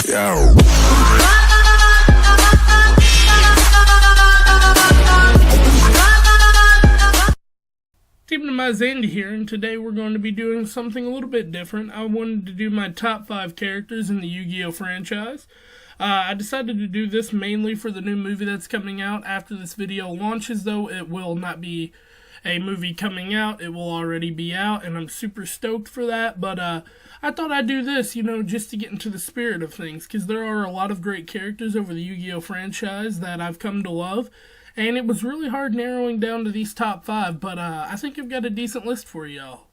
Yo. TeamDemise Andy here, and today we're going to be doing something a little bit different. I wanted to do my top 5 characters in the Yu-Gi-Oh franchise. I decided to do this mainly for the new movie that's coming out. After this video launches, though, it will not be a movie coming out. It will already be out, and I'm super stoked for that. But I thought I'd do this, just to get into the spirit of things, because there are a lot of great characters over the Yu-Gi-Oh franchise that I've come to love. And it was really hard narrowing down to these top 5, but I think I've got a decent list for y'all.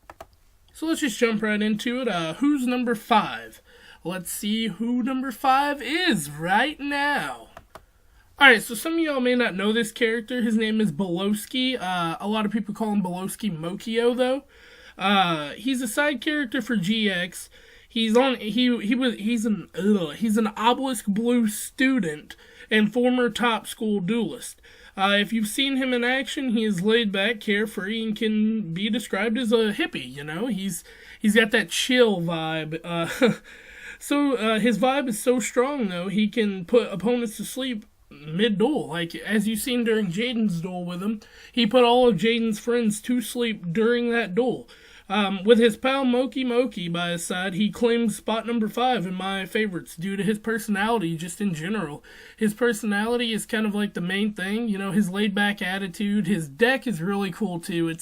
So let's just jump right into it. Who's number 5? Let's see who number 5 is right now. Alright, so some of y'all may not know this character. His name is Belowski. A lot of people call him Belowski Mokio, though. He's a side character for GX. He's an Obelisk Blue student and former top school duelist. If you've seen him in action, he is laid back, carefree, and can be described as a hippie, He's got that chill vibe. So his vibe is so strong, though, he can put opponents to sleep mid-duel. Like, as you've seen during Jaden's duel with him, he put all of Jaden's friends to sleep during that duel. With his pal Moki by his side, he claims spot number 5 in my favorites due to his personality just in general. His personality is kind of like the main thing, his laid-back attitude. His deck is really cool too.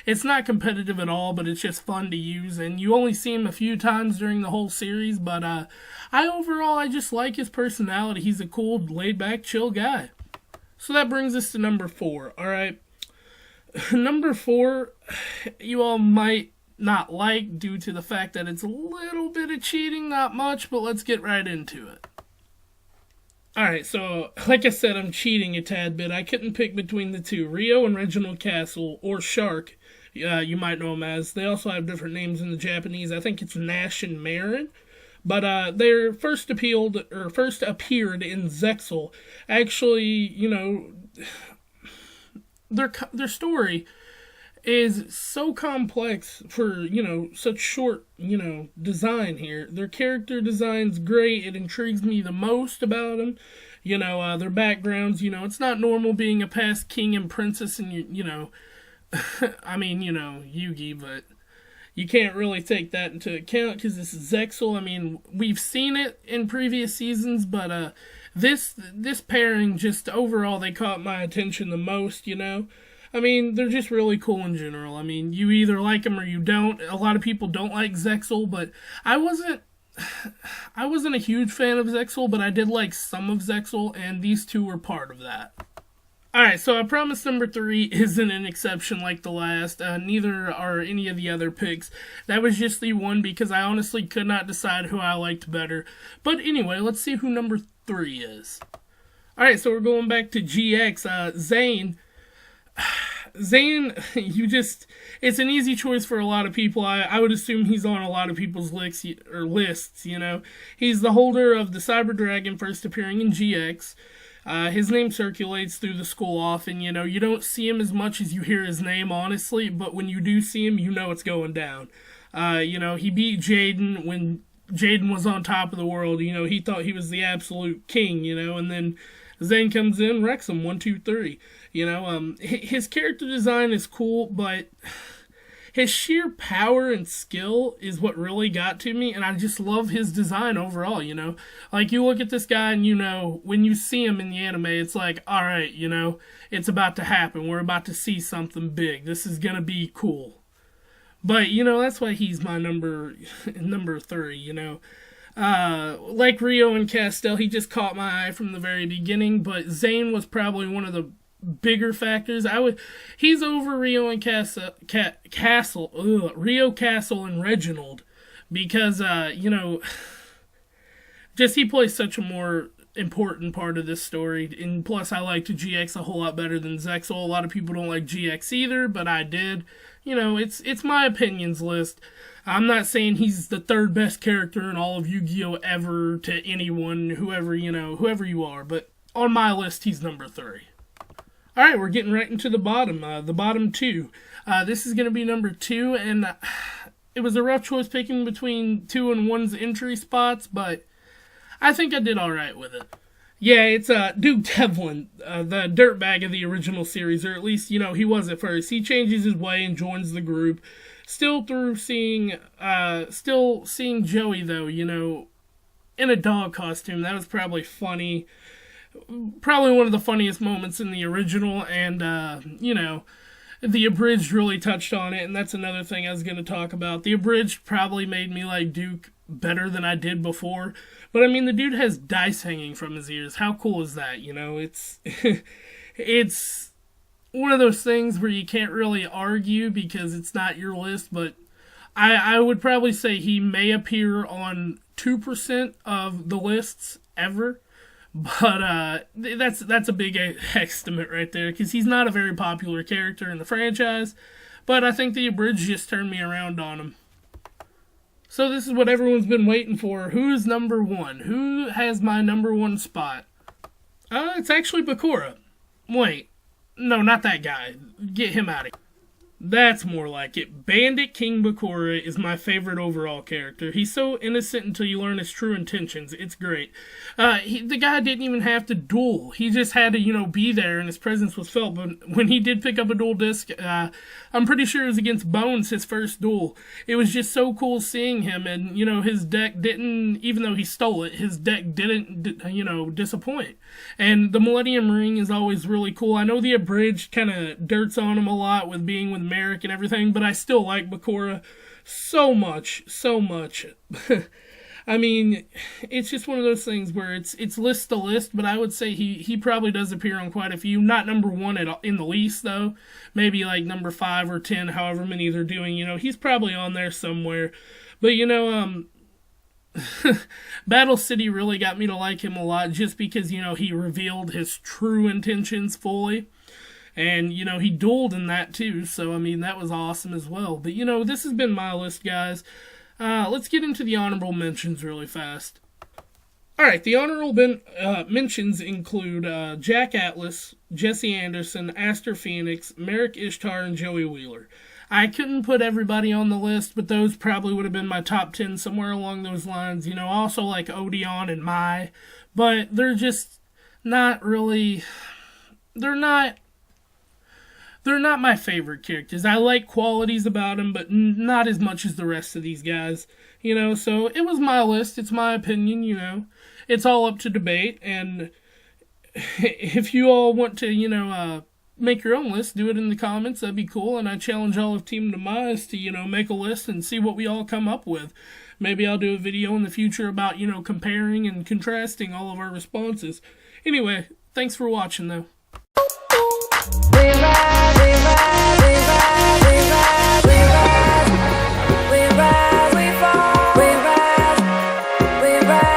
It's not competitive at all, but it's just fun to use, and you only see him a few times during the whole series, but I just like his personality. He's a cool, laid-back, chill guy. So that brings us to number 4, alright? Number 4, you all might not like due to the fact that it's a little bit of cheating, not much, but let's get right into it. Alright, so like I said, I'm cheating a tad bit. I couldn't pick between the two, Rio and Reginald Castle, or Shark, you might know them as. They also have different names in the Japanese. I think it's Nash and Marin. But they first appeared in Zexal. Actually, their story is so complex for, such short, design here. Their character design's great. It intrigues me the most about them. Their backgrounds, it's not normal being a past king and princess and, Yugi, but you can't really take that into account because this is Zexal. We've seen it in previous seasons, but this pairing, just overall, they caught my attention the most, they're just really cool in general. You either like them or you don't. A lot of people don't like Zexal, but I wasn't a huge fan of Zexal, but I did like some of Zexal, and these two were part of that. Alright, so I promise number 3 isn't an exception like the last. Neither are any of the other picks. That was just the one because I honestly could not decide who I liked better. But anyway, let's see who number 3 is. Alright, so we're going back to GX. Zane, it's an easy choice for a lot of people. I would assume he's on a lot of people's lists, He's the holder of the Cyber Dragon first appearing in GX. His name circulates through the school often, you don't see him as much as you hear his name, honestly, but when you do see him, it's going down. He beat Jaden when Jaden was on top of the world, he thought he was the absolute king, and then Zane comes in, wrecks him, 1, 2, 3, his character design is cool, but his sheer power and skill is what really got to me, and I just love his design overall, Like, you look at this guy and, when you see him in the anime, it's like, alright, it's about to happen. We're about to see something big. This is gonna be cool. But, that's why he's my number 3, Like Rio and Castell, he just caught my eye from the very beginning, but Zane was probably one of the bigger factors. He's over Rio and Rio, Castle, and Reginald because, just he plays such a more important part of this story, and plus I liked GX a whole lot better than Zexal. A lot of people don't like GX either, but I did. It's my opinions list. I'm not saying he's the 3rd best character in all of Yu-Gi-Oh! Ever to anyone, whoever you are, but on my list, he's number 3. Alright, we're getting right into the bottom 2. This is going to be number 2, and it was a rough choice picking between 2 and 1's entry spots, but I think I did alright with it. Yeah, it's Duke Devlin, the dirtbag of the original series, or at least, he was at first. He changes his way and joins the group. Still seeing Joey, though, in a dog costume. That was probably funny. Probably one of the funniest moments in the original, and, the abridged really touched on it, and that's another thing I was going to talk about. The abridged probably made me like Duke better than I did before, but I mean, the dude has dice hanging from his ears. How cool is that? It's it's one of those things where you can't really argue because it's not your list, but I would probably say he may appear on 2% of the lists ever. But that's a big estimate right there, because he's not a very popular character in the franchise, but I think the abridged just turned me around on him. So this is what everyone's been waiting for. Who's number one? Who has my number one spot? It's actually Bakura. Wait, no, not that guy. Get him out of here. That's more like it. Bandit King Bakura is my favorite overall character. He's so innocent until you learn his true intentions. It's great. The guy didn't even have to duel. He just had to, be there, and his presence was felt. But when he did pick up a duel disc, I'm pretty sure it was against Bones, his first duel. It was just so cool seeing him, and, his deck didn't, even though he stole it, his deck didn't, disappoint. And the Millennium Ring is always really cool. I know the abridged kind of dirts on him a lot with being with Merrick and everything, but I still like Bakura so much. I mean, it's just one of those things where it's list to list, but I would say he probably does appear on quite a few. Not number one in the least, though. Maybe like number 5 or 10, however many they're doing. He's probably on there somewhere. But, Battle City really got me to like him a lot just because, he revealed his true intentions fully. And, he dueled in that too, so, I mean, that was awesome as well. But, this has been my list, guys. Let's get into the honorable mentions really fast. Alright, the honorable mentions include Jack Atlas, Jesse Anderson, Aster Phoenix, Merrick Ishtar, and Joey Wheeler. I couldn't put everybody on the list, but those probably would have been my top 10 somewhere along those lines. Also like Odeon and Mai, but they're just not really... They're not my favorite characters. I like qualities about them, but not as much as the rest of these guys. So it was my list. It's my opinion, It's all up to debate, and if you all want to, make your own list, do it in the comments. That'd be cool, and I challenge all of TeamDemise to, make a list and see what we all come up with. Maybe I'll do a video in the future about, comparing and contrasting all of our responses. Anyway, thanks for watching, though. We rise, we fall, we rise,